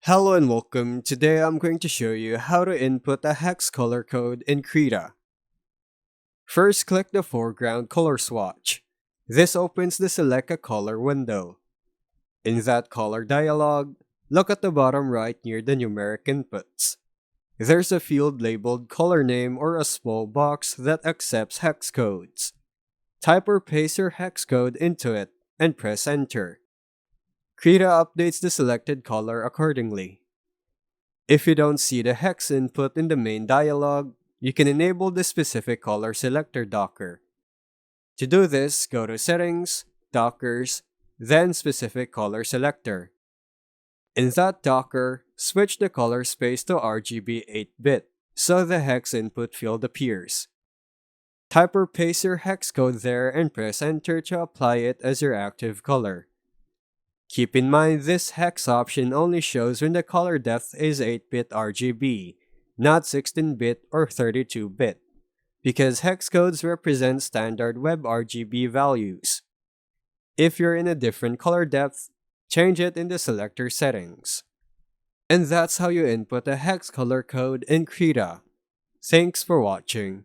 Hello and welcome. Today I'm going to show you how to input a hex color code in Krita. First, click the foreground color swatch. This opens the Select a Color window. In that color dialog, look at the bottom right near the numeric inputs. There's a field labeled color name or a small box that accepts hex codes. Type or paste your hex code into it and press enter. Krita updates the selected color accordingly. If you don't see the hex input in the main dialog, you can enable the specific color selector docker. To do this, go to Settings, Dockers, then Specific Color Selector. In that docker, switch the color space to RGB 8-bit so the hex input field appears. Type or paste your hex code there and press enter to apply it as your active color. Keep in mind this hex option only shows when the color depth is 8-bit RGB, not 16-bit or 32-bit, because hex codes represent standard web RGB values. If you're in a different color depth, change it in the selector settings. And that's how you input a hex color code in Krita. Thanks for watching.